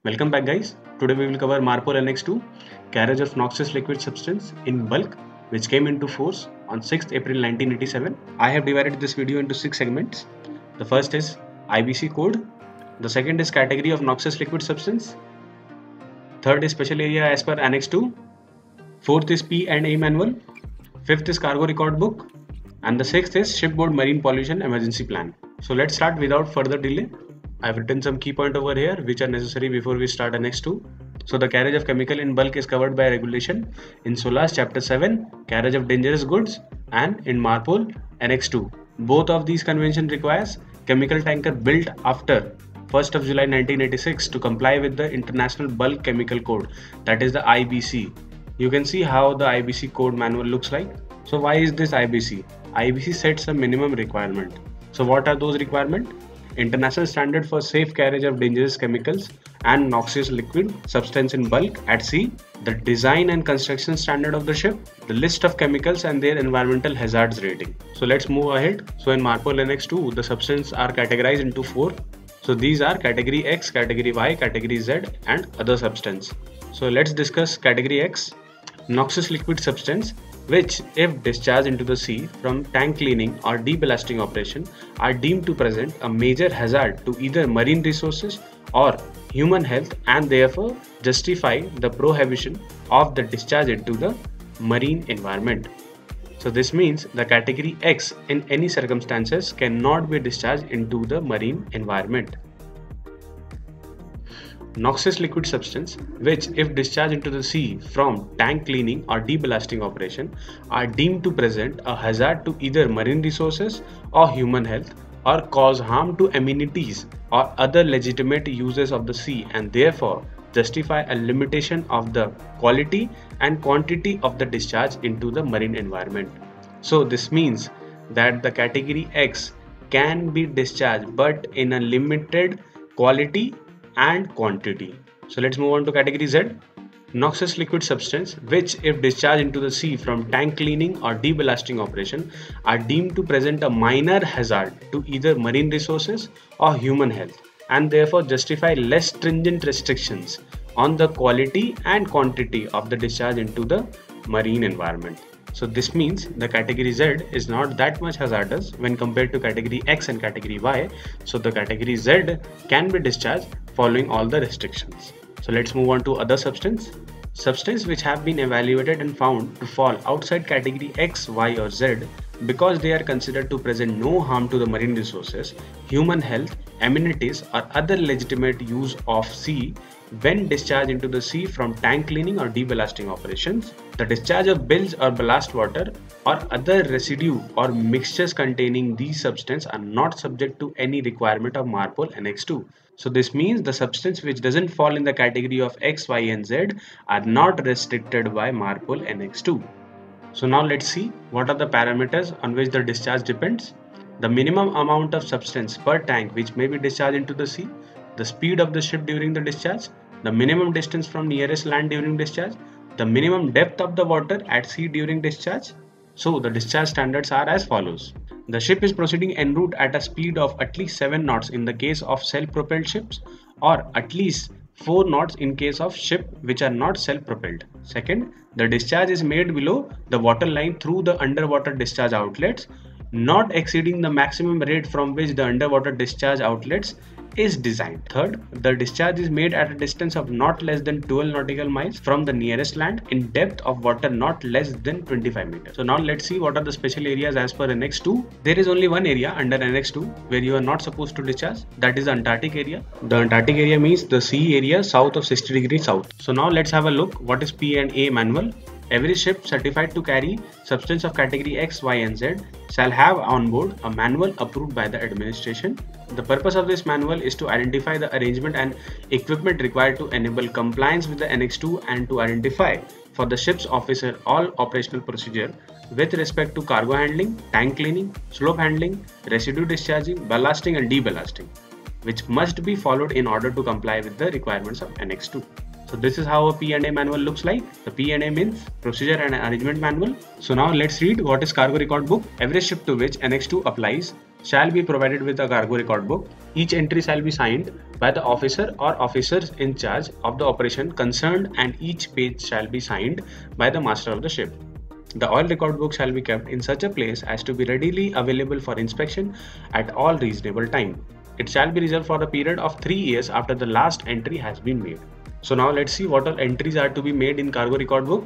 Welcome back guys. Today we will cover MARPOL NX2, carriage of noxious liquid substance in bulk which came into force on 6th April 1987. I have divided this video into 6 segments. The first is IBC code, the second is category of noxious liquid substance, third is special area as per Annex 2, fourth is P&A manual, fifth is cargo record book, and the sixth is shipboard marine pollution emergency plan. So let's start without further delay. I've written some key points over here which are necessary before we start Annex 2. So the carriage of chemical in bulk is covered by regulation in SOLAS chapter 7, carriage of dangerous goods, and in MARPOL Annex 2. Both of these conventions requires chemical tanker built after 1st of July 1986 to comply with the International Bulk Chemical Code, that is the IBC. You can see how the IBC code manual looks like. So why is this IBC? IBC sets a minimum requirement. So what are those requirements? International standard for safe carriage of dangerous chemicals and noxious liquid substance in bulk at sea, the design and construction standard of the ship, the list of chemicals and their environmental hazards rating. So let's move ahead. So in MARPOL Annex 2, the substances are categorized into 4. So these are category X, category Y, category Z and other substance. So let's discuss category X, noxious liquid substance, which if discharged into the sea from tank cleaning or deballasting operation are deemed to present a major hazard to either marine resources or human health and therefore justify the prohibition of the discharge into the marine environment. So this means the category X in any circumstances cannot be discharged into the marine environment. Noxious liquid substance, which if discharged into the sea from tank cleaning or deballasting operation are deemed to present a hazard to either marine resources or human health or cause harm to amenities or other legitimate uses of the sea and therefore justify a limitation of the quality and quantity of the discharge into the marine environment. So this means that the category X can be discharged but in a limited quality and quantity. So let's move on to category Z. Noxious liquid substance, which if discharged into the sea from tank cleaning or deballasting operation are deemed to present a minor hazard to either marine resources or human health and therefore justify less stringent restrictions on the quality and quantity of the discharge into the marine environment. So this means the category Z is not that much hazardous when compared to category X and category Y. So the category Z can be discharged following all the restrictions. So let's move on to other substance. Substance which have been evaluated and found to fall outside category X, Y or Z because they are considered to present no harm to the marine resources, human health, amenities or other legitimate use of sea when discharged into the sea from tank cleaning or deballasting operations. The discharge of bilge or ballast water or other residue or mixtures containing these substances are not subject to any requirement of MARPOL Annex 2. So this means the substance which doesn't fall in the category of X, Y and Z are not restricted by MARPOL Annex 2. So now let's see what are the parameters on which the discharge depends. The minimum amount of substance per tank which may be discharged into the sea, the speed of the ship during the discharge, the minimum distance from nearest land during discharge, the minimum depth of the water at sea during discharge. So the discharge standards are as follows. The ship is proceeding en route at a speed of at least 7 knots in the case of self-propelled ships or at least 4 knots in case of ships which are not self-propelled. Second, the discharge is made below the water line through the underwater discharge outlets, not exceeding the maximum rate from which the underwater discharge outlets is designed. Third, the discharge is made at a distance of not less than 12 nautical miles from the nearest land in depth of water not less than 25 meters. So now let's see what are the special areas as per Annex 2. There is only one area under Annex 2 where you are not supposed to discharge, that is the Antarctic area. The Antarctic area means the sea area south of 60 degrees south. So now let's have a look what is P&A manual. Every ship certified to carry substance of category X, Y and Z shall have on board a manual approved by the administration. The purpose of this manual is to identify the arrangement and equipment required to enable compliance with the Annex 2 and to identify for the ship's officer all operational procedure with respect to cargo handling, tank cleaning, slope handling, residue discharging, ballasting and deballasting, which must be followed in order to comply with the requirements of Annex 2. So this is how a P&A manual looks like. The P&A means procedure and arrangement manual. So now let's read what is cargo record book. Every ship to which Annex 2 applies shall be provided with a cargo record book. Each entry shall be signed by the officer or officers in charge of the operation concerned, and each page shall be signed by the master of the ship. The oil record book shall be kept in such a place as to be readily available for inspection at all reasonable time. It shall be reserved for a period of 3 years after the last entry has been made. So now let's see what all entries are to be made in cargo record book.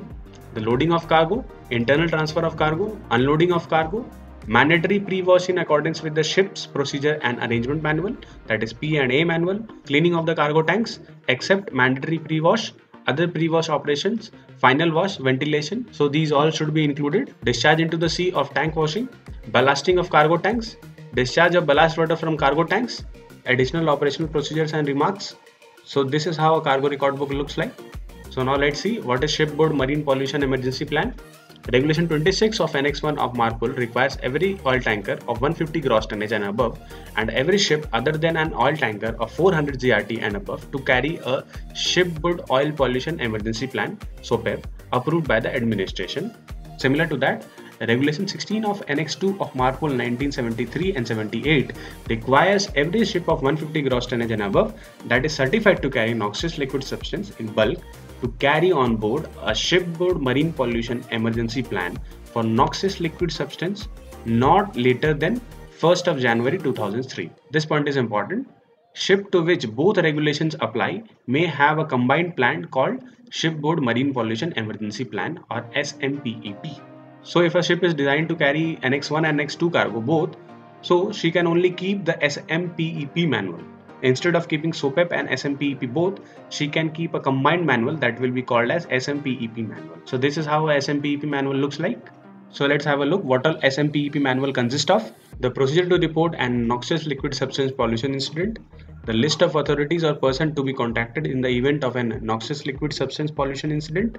The loading of cargo, internal transfer of cargo, unloading of cargo, mandatory pre-wash in accordance with the ship's procedure and arrangement manual, that is P&A manual, cleaning of the cargo tanks, except mandatory pre-wash, other pre-wash operations, final wash, ventilation. So these all should be included. Discharge into the sea of tank washing, ballasting of cargo tanks, discharge of ballast water from cargo tanks, additional operational procedures and remarks. So this is how a cargo record book looks like. So now let's see what is Shipboard Marine Pollution Emergency Plan. Regulation 26 of Annex 1 of MARPOL requires every oil tanker of 150 gross tonnage and above, and every ship other than an oil tanker of 400 GRT and above, to carry a Shipboard Oil Pollution Emergency Plan (SOPEP) approved by the administration. Similar to that, Regulation 16 of Annex 2 of MARPOL 1973 and 78 requires every ship of 150 gross tonnage and above that is certified to carry noxious liquid substance in bulk to carry on board a Shipboard Marine Pollution Emergency Plan for noxious liquid substance not later than 1st of January 2003. This point is important. Ship to which both regulations apply may have a combined plan called Shipboard Marine Pollution Emergency Plan, or SMPEP. So if a ship is designed to carry Annex 1 and Annex 2 cargo both, so she can only keep the SMPEP manual. Instead of keeping SOPEP and SMPEP both, she can keep a combined manual that will be called as SMPEP manual. So this is how a SMPEP manual looks like. So let's have a look what all SMPEP manual consists of. The procedure to report an noxious liquid substance pollution incident, the list of authorities or person to be contacted in the event of an noxious liquid substance pollution incident,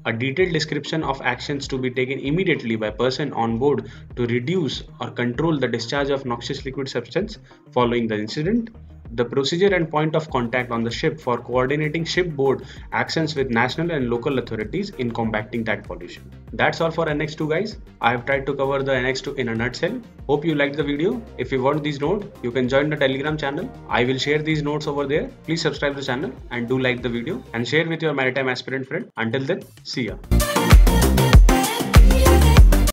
a detailed description of actions to be taken immediately by person on board to reduce or control the discharge of noxious liquid substance following the incident, the procedure and point of contact on the ship for coordinating shipboard actions with national and local authorities in combating that pollution. That's all for Annex 2, guys. I have tried to cover the Annex 2 in a nutshell. Hope you liked the video. If you want these notes, you can join the Telegram channel. I will share these notes over there. Please subscribe to the channel and do like the video and share with your maritime aspirant friend. Until then, see ya.